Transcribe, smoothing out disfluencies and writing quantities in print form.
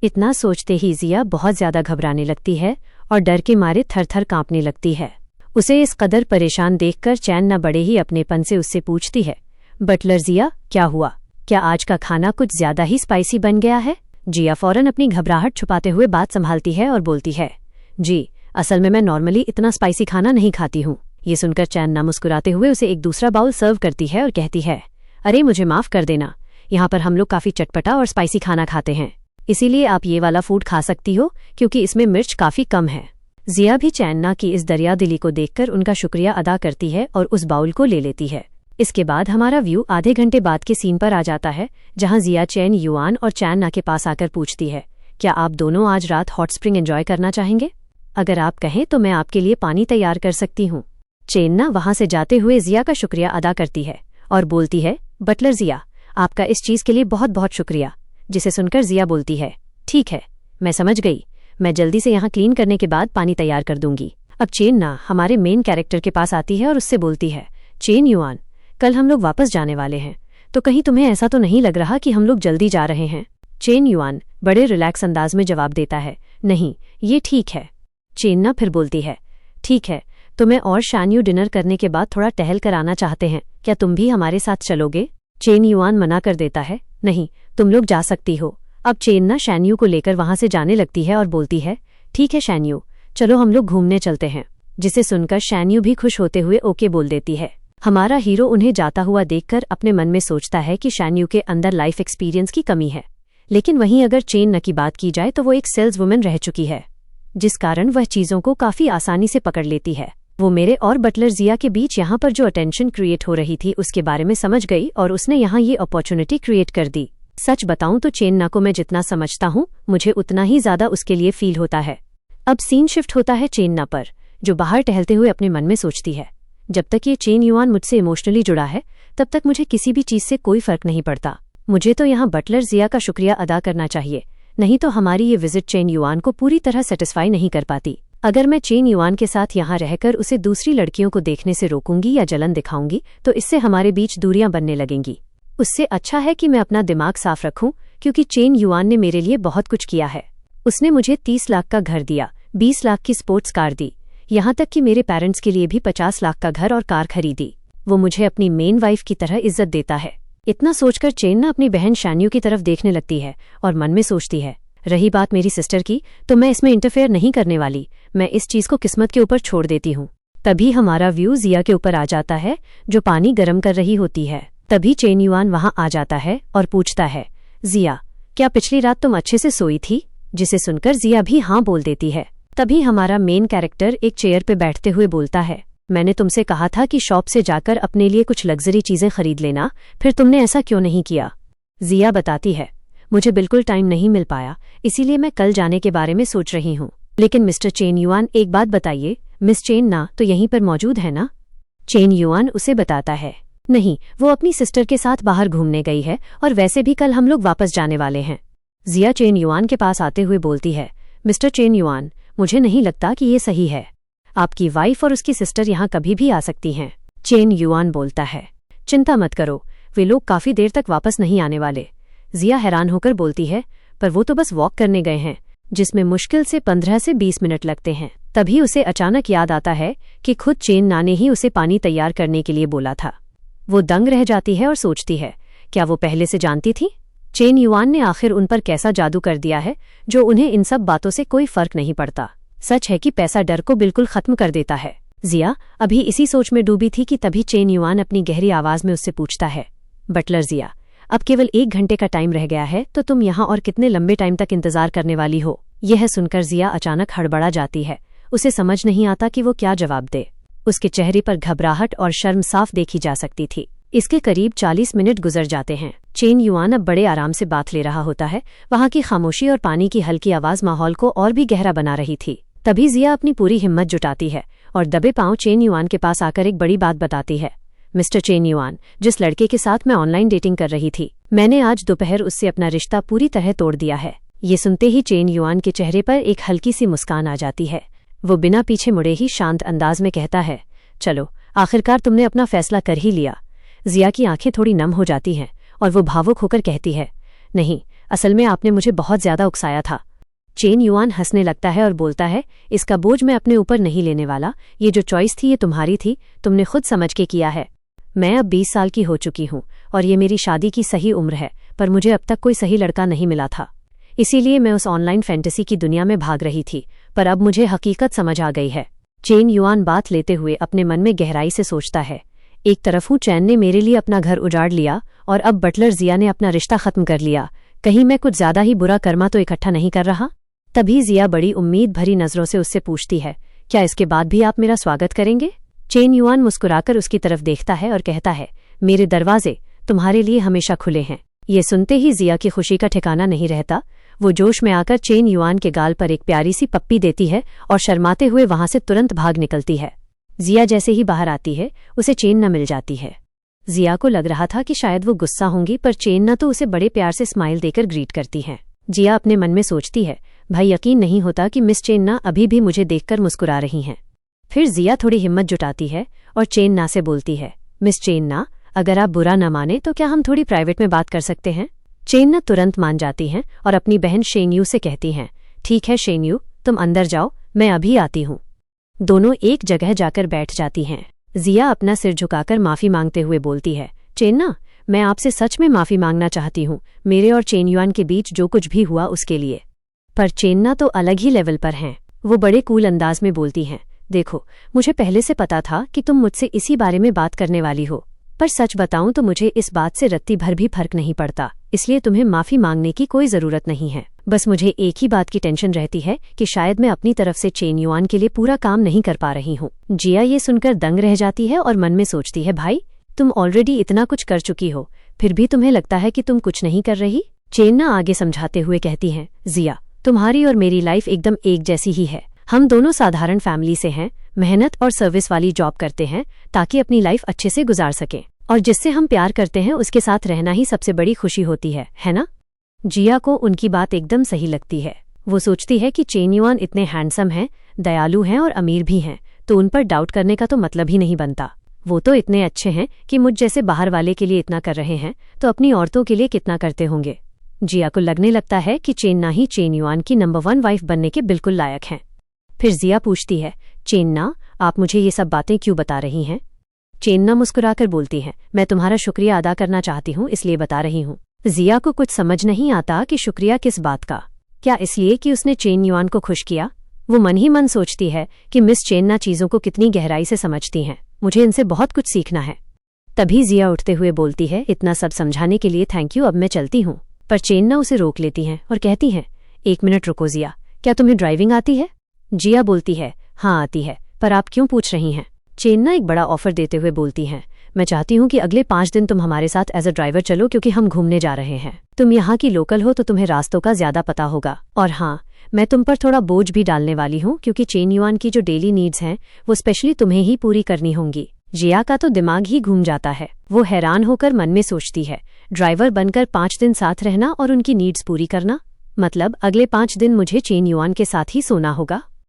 इतना सोचते ही जिया बहुत ज्यादा घबराने लगती है और डर के मारे थर थर कांपने लगती है। उसे इस कदर परेशान देखकर चैन न बड़े ही अपनेपन से उससे पूछती है, बटलर जिया, क्या हुआ? क्या आज का खाना कुछ ज्यादा ही स्पाइसी बन गया है? जिया फौरन अपनी घबराहट छुपाते हुए बात संभालती है और बोलती है, जी असल में मैं नॉर्मली इतना स्पाइसी खाना नहीं खाती हूँ। ये सुनकर चैन ना मुस्कुराते हुए उसे एक दूसरा बाउल सर्व करती है और कहती है, अरे मुझे माफ कर देना, यहाँ पर हम लोग काफी चटपटा और स्पाइसी खाना खाते हैं, इसीलिए आप ये वाला फूड खा सकती हो क्योंकि इसमें मिर्च काफी कम है। जिया भी चैन्ना की इस दरियादिली को देखकर उनका शुक्रिया अदा करती है और उस बाउल को ले लेती है। इसके बाद हमारा व्यू आधे घंटे बाद के सीन पर आ जाता है, जहां जिया चेन युआन और चैन्ना के पास आकर पूछती है, क्या आप दोनों आज रात हॉट स्प्रिंग एंजॉय करना चाहेंगे? अगर आप कहें तो मैं आपके लिए पानी तैयार कर सकती हूँ। चेन्ना वहां से जाते हुए जिया का शुक्रिया अदा करती है और बोलती है, बटलर जिया, आपका इस चीज के लिए बहुत बहुत शुक्रिया। जिसे सुनकर जिया बोलती है, ठीक है, मैं समझ गई, मैं जल्दी से यहाँ क्लीन करने के बाद पानी तैयार कर दूंगी। अब चेन्ना हमारे मेन कैरेक्टर के पास आती है और उससे बोलती है, चेन युआन, कल हम लोग वापस जाने वाले हैं, तो कहीं तुम्हें ऐसा तो नहीं लग रहा कि हम लोग जल्दी जा रहे हैं? चेन युआन बड़े रिलैक्स अंदाज में जवाब देता है, नहीं, ये ठीक है। चेन्ना फिर बोलती है, ठीक है, तो मैं और शान्यू डिनर करने के बाद थोड़ा टहल कर आना चाहते हैं, क्या तुम भी हमारे साथ चलोगे? चेन युआन मना कर देता है, नहीं, तुम लोग जा सकती हो। अब चेन्ना शान्यू को लेकर वहां से जाने लगती है और बोलती है, ठीक है शान्यू, चलो हम लोग घूमने चलते हैं। जिसे सुनकर शान्यू भी खुश होते हुए ओके बोल देती है। हमारा हीरो उन्हें जाता हुआ देखकर अपने मन में सोचता है कि शान्यू के अंदर लाइफ एक्सपीरियंस की कमी है, लेकिन वहीं अगर चेन्ना की बात की जाए तो वो एक सेल्स वुमेन रह चुकी है, जिस कारण वह चीजों को काफी आसानी से पकड़ लेती है। वो मेरे और बटलर जिया के बीच यहाँ पर जो अटेंशन क्रिएट हो रही थी उसके बारे में समझ गई और उसने यहाँ ये अपॉर्चुनिटी क्रिएट कर दी। सच बताऊं तो चेन्ना को मैं जितना समझता हूँ मुझे उतना ही ज्यादा उसके लिए फील होता है। अब सीन शिफ्ट होता है चेन्ना पर, जो बाहर टहलते हुए अपने मन में सोचती है, जब तक ये चेन युआन मुझसे इमोशनली जुड़ा है तब तक मुझे किसी भी चीज से कोई फर्क नहीं पड़ता। मुझे तो यहाँ बटलर जिया का शुक्रिया अदा करना चाहिए, नहीं तो हमारी ये विजिट चेन युआन को पूरी तरह सेटिस्फाई नहीं कर पाती। अगर मैं चेन युआन के साथ यहाँ रहकर उसे दूसरी लड़कियों को देखने से रोकूंगी या जलन दिखाऊंगी तो इससे हमारे बीच दूरियां बनने लगेंगी। उससे अच्छा है कि मैं अपना दिमाग साफ रखूं, क्योंकि चेन युआन ने मेरे लिए बहुत कुछ किया है। उसने मुझे 30 लाख का घर दिया, 20 लाख की स्पोर्ट्स कार दी, यहाँ तक कि मेरे पेरेंट्स के लिए भी 50 लाख का घर और कार खरीदी। वो मुझे अपनी मेन वाइफ की तरह इज्जत देता है। इतना सोचकर चेन्ना अपनी बहन शान्यू की तरफ देखने लगती है और मन में सोचती है, रही बात मेरी सिस्टर की, तो मैं इसमें इंटरफेयर नहीं करने वाली, मैं इस चीज को किस्मत के ऊपर छोड़ देती हूँ। तभी हमारा व्यू जिया के ऊपर आ जाता है, जो पानी गर्म कर रही होती है। तभी चेन युआन वहां आ जाता है और पूछता है, जिया, क्या पिछली रात तुम अच्छे से सोई थी? जिसे सुनकर जिया भी हाँ बोल देती है। तभी हमारा मेन कैरेक्टर एक चेयर पे बैठते हुए बोलता है, मैंने तुमसे कहा था कि शॉप से जाकर अपने लिए कुछ लग्जरी चीजें खरीद लेना, फिर तुमने ऐसा क्यों नहीं किया? जिया बताती है, मुझे बिल्कुल टाइम नहीं मिल पाया, इसीलिए मैं कल जाने के बारे में सोच रही हूँ। लेकिन मिस्टर चेन युआन, एक बात बताइए, मिस चेन ना तो यहीं पर मौजूद है ना? चेन युआन उसे बताता है, नहीं, वो अपनी सिस्टर के साथ बाहर घूमने गई है और वैसे भी कल हम लोग वापस जाने वाले हैं। जिया चेन युआन के पास आते हुए बोलती है, मिस्टर चेन युआन, मुझे नहीं लगता कि ये सही है। आपकी वाइफ और उसकी सिस्टर यहाँ कभी भी आ सकती हैं। चेन युआन बोलता है, चिंता मत करो, वे लोग काफी देर तक वापस नहीं आने वाले। जिया हैरान होकर बोलती है, पर वो तो बस वॉक करने गए हैं, जिसमें मुश्किल से 15 से 20 मिनट लगते हैं। तभी उसे अचानक याद आता है कि खुद चेन ना ने ही उसे पानी तैयार करने के लिए बोला था। वो दंग रह जाती है और सोचती है, क्या वो पहले से जानती थी? चेन युआन ने आखिर उन पर कैसा जादू कर दिया है जो उन्हें इन सब बातों से कोई फर्क नहीं पड़ता। सच है कि पैसा डर को बिल्कुल खत्म कर देता है। जिया अभी इसी सोच में डूबी थी कि तभी चेन युआन अपनी गहरी आवाज में उससे पूछता है, बटलर जिया, अब केवल 1 घंटे का टाइम रह गया है, तो तुम यहाँ और कितने लंबे टाइम तक इंतजार करने वाली हो? यह सुनकर जिया अचानक हड़बड़ा जाती है। उसे समझ नहीं आता कि वो क्या जवाब दे। उसके चेहरे पर घबराहट और शर्म साफ देखी जा सकती थी। इसके करीब 40 मिनट गुजर जाते हैं। चेन युआन अब बड़े आराम से बात ले रहा होता है। वहां की खामोशी और पानी की हल्की आवाज माहौल को और भी गहरा बना रही थी। तभी जिया अपनी पूरी हिम्मत जुटाती है और दबे पांव चेन युआन के पास आकर एक बड़ी बात बताती है, मिस्टर चेन युआन, जिस लड़के के साथ मैं ऑनलाइन डेटिंग कर रही थी, मैंने आज दोपहर उससे अपना रिश्ता पूरी तरह तोड़ दिया है। ये सुनते ही चेन युआन के चेहरे पर एक हल्की सी मुस्कान आ जाती है। वो बिना पीछे मुड़े ही शांत अंदाज में कहता है, चलो, आखिरकार तुमने अपना फैसला कर ही लिया। जिया की आंखें थोड़ी नम हो जाती हैं और वो भावुक होकर कहती है, नहीं, असल में आपने मुझे बहुत ज्यादा उकसाया था। चेन युआन हंसने लगता है और बोलता है, इसका बोझ मैं अपने ऊपर नहीं लेने वाला। ये जो चॉइस थी ये तुम्हारी थी, तुमने खुद समझ के किया है। मैं अब 20 साल की हो चुकी हूँ और ये मेरी शादी की सही उम्र है, पर मुझे अब तक कोई सही लड़का नहीं मिला था। इसीलिए मैं उस ऑनलाइन फैंटेसी की दुनिया में भाग रही थी, पर अब मुझे हकीकत समझ आ गई है। चेन युआन बात लेते हुए अपने मन में गहराई से सोचता है। एक तरफ चैन ने मेरे लिए अपना घर उजाड़ लिया और अब बटलर जिया ने अपना रिश्ता खत्म कर लिया। कहीं मैं कुछ ज्यादा ही बुरा कर्मा तो इकट्ठा नहीं कर रहा? तभी जिया बड़ी उम्मीद भरी नजरों से उससे पूछती है, क्या इसके बाद भी आप मेरा स्वागत करेंगे? चेन युआन मुस्कुराकर उसकी तरफ देखता है और कहता है, मेरे दरवाजे तुम्हारे लिए हमेशा खुले हैं। ये सुनते ही जिया की खुशी का ठिकाना नहीं रहता। वो जोश में आकर चेन युआन के गाल पर एक प्यारी सी पप्पी देती है और शर्माते हुए वहां से तुरंत भाग निकलती है। जिया जैसे ही बाहर आती है उसे चेन न मिल जाती है। जिया को लग रहा था कि शायद वो गुस्सा होंगी, पर चेन न तो उसे बड़े प्यार से स्माइल देकर ग्रीट करती है। जिया अपने मन में सोचती है, भाई यकीन नहीं होता कि मिस चेन ना अभी भी मुझे देखकर मुस्कुरा रही हैं। फिर जिया थोड़ी हिम्मत जुटाती है और चेन ना से बोलती है, मिस चेन ना, अगर आप बुरा न माने तो क्या हम थोड़ी प्राइवेट में बात कर सकते हैं? चेन न तुरंत मान जाती हैं और अपनी बहन शेनयू से कहती हैं, ठीक है शेनयू, तुम अंदर जाओ, मैं अभी आती हूँ। दोनों एक जगह जाकर बैठ जाती हैं। जिया अपना सिर झुकाकर माफी मांगते हुए बोलती है, चेन्ना, मैं आपसे सच में माफी मांगना चाहती हूँ, मेरे और चेन युआन के बीच जो कुछ भी हुआ उसके लिए। पर चेन्ना तो अलग ही लेवल पर हैं। वो बड़े कूल अंदाज में बोलती हैं, देखो, मुझे पहले से पता था कि तुम मुझसे इसी बारे में बात करने वाली हो, पर सच बताऊं तो मुझे इस बात से रत्ती भर भी फर्क नहीं पड़ता, इसलिए तुम्हें माफी मांगने की कोई जरूरत नहीं है। बस मुझे एक ही बात की टेंशन रहती है कि शायद मैं अपनी तरफ से चेन युआन के लिए पूरा काम नहीं कर पा रही हूँ। जिया ये सुनकर दंग रह जाती है और मन में सोचती है, भाई तुम ऑलरेडी इतना कुछ कर चुकी हो, फिर भी तुम्हें लगता है कि तुम कुछ नहीं कर रही? चेन्ना आगे समझाते हुए कहती हैं, जिया, तुम्हारी और मेरी लाइफ एकदम एक जैसी ही है। हम दोनों साधारण फैमिली से हैं, मेहनत और सर्विस वाली जॉब करते हैं ताकि अपनी लाइफ अच्छे से गुजार सकें, और जिससे हम प्यार करते हैं उसके साथ रहना ही सबसे बड़ी खुशी होती है ना? जिया को उनकी बात एकदम सही लगती है। वो सोचती है कि चेन युआन इतने हैंडसम हैं, दयालु हैं और अमीर भी हैं, तो उन पर डाउट करने का तो मतलब ही नहीं बनता। वो तो इतने अच्छे हैं कि मुझ जैसे बाहर वाले के लिए इतना कर रहे हैं तो अपनी औरतों के लिए कितना करते होंगे। जिया को लगने लगता है कि चेन्ना ही चेन युआन की नंबर 1 वाइफ बनने के बिल्कुल लायक हैं। फिर जिया पूछती है, चेन्ना, आप मुझे ये सब बातें क्यों बता रही हैं? चेन्ना मुस्कुराकर बोलती है, मैं तुम्हारा शुक्रिया अदा करना चाहती हूँ, इसलिए बता रही हूँ। जिया को कुछ समझ नहीं आता कि शुक्रिया किस बात का। क्या इसलिए कि उसने चेन युआन को खुश किया? वो मन ही मन सोचती है कि मिस चेन्ना चीजों को कितनी गहराई से समझती हैं, मुझे इनसे बहुत कुछ सीखना है। तभी जिया उठते हुए बोलती है, इतना सब समझाने के लिए थैंक यू, अब मैं चलती हूँ। पर चेन्ना उसे रोक लेती हैं और कहती हैं, 1 मिनट रुको जिया, क्या तुम्हें ड्राइविंग आती है? जिया बोलती है, हाँ आती है, पर आप क्यों पूछ रही हैं? चेन्ना एक बड़ा ऑफर देते हुए बोलती हैं, मैं चाहती हूँ कि अगले 5 दिन तुम हमारे साथ एज अ ड्राइवर चलो, क्योंकि हम घूमने जा रहे हैं। तुम यहाँ की लोकल हो तो तुम्हें रास्तों का ज्यादा पता होगा, और हाँ, मैं तुम पर थोड़ा बोझ भी डालने वाली हूँ, क्योंकि चेन युआन की जो डेली नीड्स हैं वो स्पेशली तुम्हें ही पूरी करनी होंगी। जिया का तो दिमाग ही घूम जाता है। वो हैरान होकर मन में सोचती है, ड्राइवर बनकर 5 दिन साथ रहना और उनकी नीड्स पूरी करना, मतलब अगले 5 दिन मुझे चेन युआन के साथ ही सोना होगा।